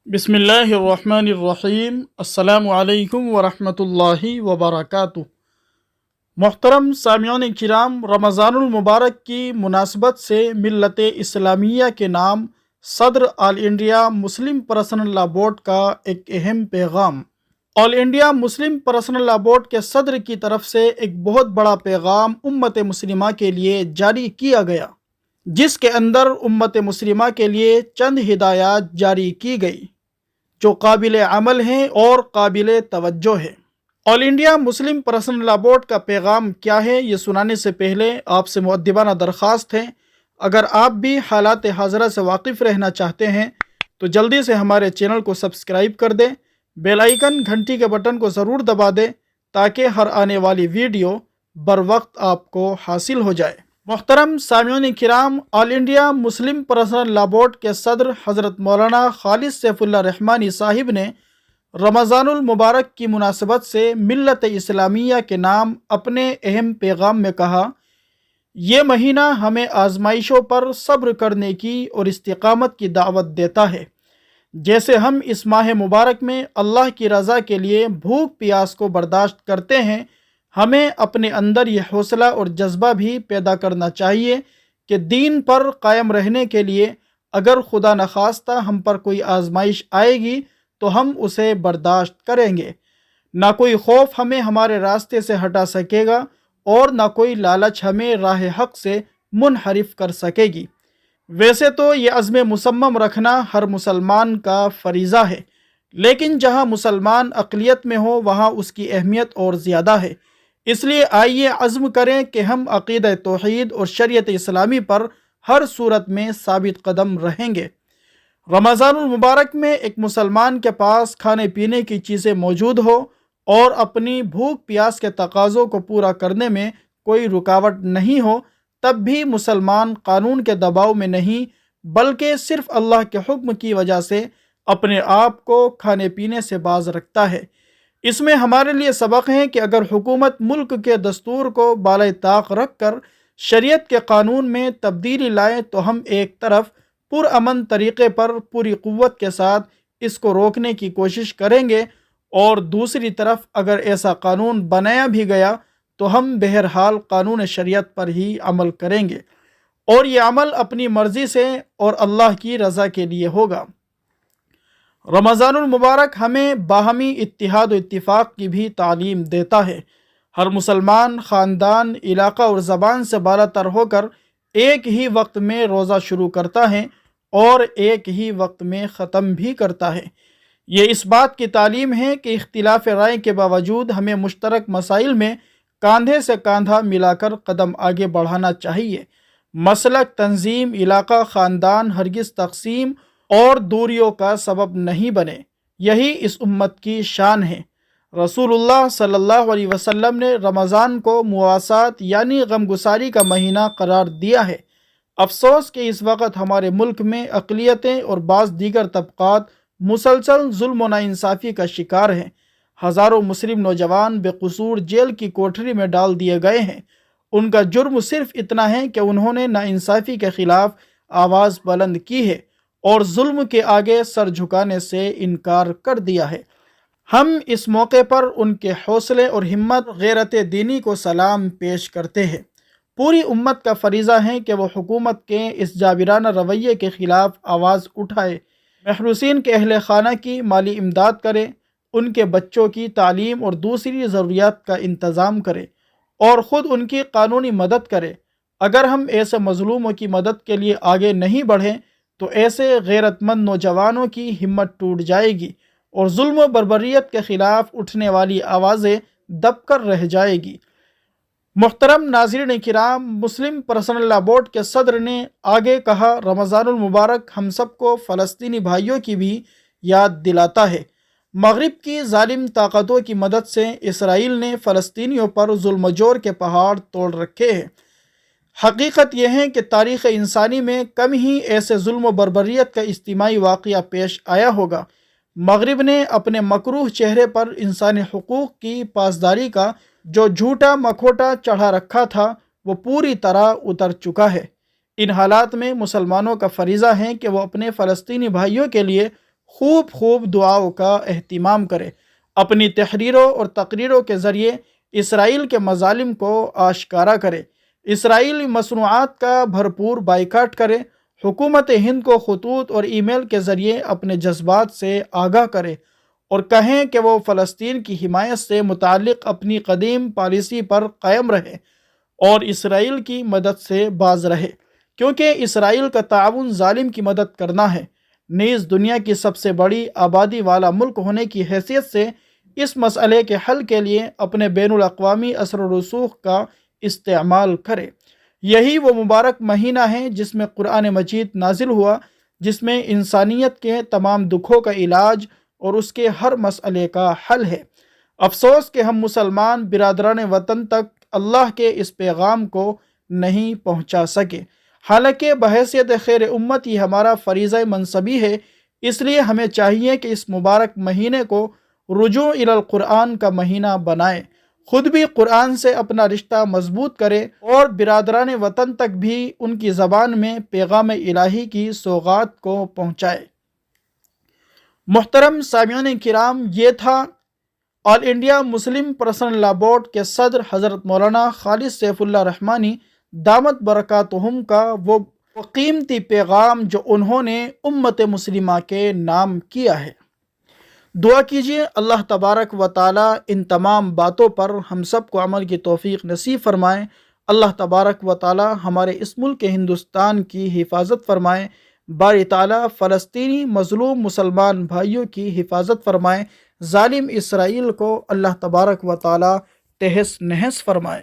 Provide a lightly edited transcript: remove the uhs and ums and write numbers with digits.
بسم اللہ الرحمن الرحیم۔ السلام علیکم ورحمۃ اللہ وبرکاتہ۔ محترم سامعین کرام، رمضان المبارک کی مناسبت سے ملت اسلامیہ کے نام صدر All India Muslim Personal Law Board کا ایک اہم پیغام۔ All India Muslim Personal Law Board کے صدر کی طرف سے ایک بہت بڑا پیغام امت مسلمہ کے لیے جاری کیا گیا، جس کے اندر امت مسلمہ کے لیے چند ہدایات جاری کی گئی جو قابل عمل ہیں اور قابل توجہ ہے۔ All India Muslim Personal Law Board کا پیغام کیا ہے، یہ سنانے سے پہلے آپ سے مؤدبانہ درخواست ہے، اگر آپ بھی حالات حاضرہ سے واقف رہنا چاہتے ہیں تو جلدی سے ہمارے چینل کو سبسکرائب کر دیں، بیل آئیکن گھنٹی کے بٹن کو ضرور دبا دیں تاکہ ہر آنے والی ویڈیو بر وقت آپ کو حاصل ہو جائے۔ محترم سامعین کرام، All India Muslim Personal Law Board کے صدر حضرت مولانا خالد سیف اللہ رحمانی صاحب نے رمضان المبارک کی مناسبت سے ملت اسلامیہ کے نام اپنے اہم پیغام میں کہا، یہ مہینہ ہمیں آزمائشوں پر صبر کرنے کی اور استقامت کی دعوت دیتا ہے۔ جیسے ہم اس ماہ مبارک میں اللہ کی رضا کے لیے بھوک پیاس کو برداشت کرتے ہیں، ہمیں اپنے اندر یہ حوصلہ اور جذبہ بھی پیدا کرنا چاہیے کہ دین پر قائم رہنے کے لیے اگر خدا نخواستہ ہم پر کوئی آزمائش آئے گی تو ہم اسے برداشت کریں گے۔ نہ کوئی خوف ہمیں ہمارے راستے سے ہٹا سکے گا اور نہ کوئی لالچ ہمیں راہ حق سے منحرف کر سکے گی۔ ویسے تو یہ عزم مصمم رکھنا ہر مسلمان کا فریضہ ہے، لیکن جہاں مسلمان اقلیت میں ہو وہاں اس کی اہمیت اور زیادہ ہے۔ اس لیے آئیے عزم کریں کہ ہم عقیدہ توحید اور شریعت اسلامی پر ہر صورت میں ثابت قدم رہیں گے۔ رمضان المبارک میں ایک مسلمان کے پاس کھانے پینے کی چیزیں موجود ہو اور اپنی بھوک پیاس کے تقاضوں کو پورا کرنے میں کوئی رکاوٹ نہیں ہو، تب بھی مسلمان قانون کے دباؤ میں نہیں بلکہ صرف اللہ کے حکم کی وجہ سے اپنے آپ کو کھانے پینے سے باز رکھتا ہے۔ اس میں ہمارے لیے سبق ہے کہ اگر حکومت ملک کے دستور کو بالائے طاق رکھ کر شریعت کے قانون میں تبدیلی لائے تو ہم ایک طرف پرامن طریقے پر پوری قوت کے ساتھ اس کو روکنے کی کوشش کریں گے، اور دوسری طرف اگر ایسا قانون بنایا بھی گیا تو ہم بہرحال قانون شریعت پر ہی عمل کریں گے، اور یہ عمل اپنی مرضی سے اور اللہ کی رضا کے لیے ہوگا۔ رمضان المبارک ہمیں باہمی اتحاد و اتفاق کی بھی تعلیم دیتا ہے۔ ہر مسلمان خاندان، علاقہ اور زبان سے بالاتر ہو کر ایک ہی وقت میں روزہ شروع کرتا ہے اور ایک ہی وقت میں ختم بھی کرتا ہے۔ یہ اس بات کی تعلیم ہے کہ اختلاف رائے کے باوجود ہمیں مشترک مسائل میں کاندھے سے کاندھا ملا کر قدم آگے بڑھانا چاہیے۔ مسلک، تنظیم، علاقہ، خاندان ہرگز تقسیم اور دوریوں کا سبب نہیں بنے، یہی اس امت کی شان ہے۔ رسول اللہ صلی اللہ علیہ وسلم نے رمضان کو مواسات یعنی غمگساری کا مہینہ قرار دیا ہے۔ افسوس کہ اس وقت ہمارے ملک میں اقلیتیں اور بعض دیگر طبقات مسلسل ظلم و ناانصافی کا شکار ہیں۔ ہزاروں مسلم نوجوان بے قصور جیل کی کوٹری میں ڈال دیے گئے ہیں۔ ان کا جرم صرف اتنا ہے کہ انہوں نے ناانصافی کے خلاف آواز بلند کی ہے اور ظلم کے آگے سر جھکانے سے انکار کر دیا ہے۔ ہم اس موقع پر ان کے حوصلے اور ہمت، غیرت دینی کو سلام پیش کرتے ہیں۔ پوری امت کا فریضہ ہے کہ وہ حکومت کے اس جابرانہ رویے کے خلاف آواز اٹھائے، محروسین کے اہل خانہ کی مالی امداد کرے، ان کے بچوں کی تعلیم اور دوسری ضروریات کا انتظام کرے اور خود ان کی قانونی مدد کرے۔ اگر ہم ایسے مظلوموں کی مدد کے لیے آگے نہیں بڑھیں تو ایسے غیرت مند نوجوانوں کی ہمت ٹوٹ جائے گی اور ظلم و بربریت کے خلاف اٹھنے والی آوازیں دب کر رہ جائے گی۔ محترم ناظرین کرام، مسلم پرسنل لاء بورڈ کے صدر نے آگے کہا، رمضان المبارک ہم سب کو فلسطینی بھائیوں کی بھی یاد دلاتا ہے۔ مغرب کی ظالم طاقتوں کی مدد سے اسرائیل نے فلسطینیوں پر ظلم و جور کے پہاڑ توڑ رکھے ہیں۔ حقیقت یہ ہے کہ تاریخ انسانی میں کم ہی ایسے ظلم و بربریت کا اجتماعی واقعہ پیش آیا ہوگا۔ مغرب نے اپنے مکروہ چہرے پر انسانی حقوق کی پاسداری کا جو جھوٹا مکھوٹا چڑھا رکھا تھا وہ پوری طرح اتر چکا ہے۔ ان حالات میں مسلمانوں کا فریضہ ہے کہ وہ اپنے فلسطینی بھائیوں کے لیے خوب خوب دعاؤں کا اہتمام کرے، اپنی تحریروں اور تقریروں کے ذریعے اسرائیل کے مظالم کو آشکارا کرے، اسرائیلی مصنوعات کا بھرپور بائیکاٹ کرے، حکومت ہند کو خطوط اور ای میل کے ذریعے اپنے جذبات سے آگاہ کرے اور کہیں کہ وہ فلسطین کی حمایت سے متعلق اپنی قدیم پالیسی پر قائم رہے اور اسرائیل کی مدد سے باز رہے، کیونکہ اسرائیل کا تعاون ظالم کی مدد کرنا ہے۔ نیز دنیا کی سب سے بڑی آبادی والا ملک ہونے کی حیثیت سے اس مسئلے کے حل کے لیے اپنے بین الاقوامی اثر و رسوخ کا استعمال کرے۔ یہی وہ مبارک مہینہ ہے جس میں قرآن مجید نازل ہوا، جس میں انسانیت کے تمام دکھوں کا علاج اور اس کے ہر مسئلے کا حل ہے۔ افسوس کہ ہم مسلمان برادران وطن تک اللہ کے اس پیغام کو نہیں پہنچا سکے، حالانکہ بحیثیت خیر امت یہ ہمارا فریضہ منصبی ہے۔ اس لیے ہمیں چاہیے کہ اس مبارک مہینے کو رجوع الی القرآن کا مہینہ بنائیں، خود بھی قرآن سے اپنا رشتہ مضبوط کرے اور برادران وطن تک بھی ان کی زبان میں پیغام الہی کی سوغات کو پہنچائے۔ محترم سامعین کرام، یہ تھا آل انڈیا مسلم پرسنل لا بورڈ کے صدر حضرت مولانا خالد سیف اللہ رحمانی دامت برکاتہم کا وہ قیمتی پیغام جو انہوں نے امت مسلمہ کے نام کیا ہے۔ دعا کیجیے اللہ تبارک و تعالی ان تمام باتوں پر ہم سب کو عمل کی توفیق نصیب فرمائے۔ اللہ تبارک و تعالی ہمارے اس ملک ہندوستان کی حفاظت فرمائے، باری تعالیٰ فلسطینی مظلوم مسلمان بھائیوں کی حفاظت فرمائے، ظالم اسرائیل کو اللہ تبارک و تعالی تہس نہس فرمائے۔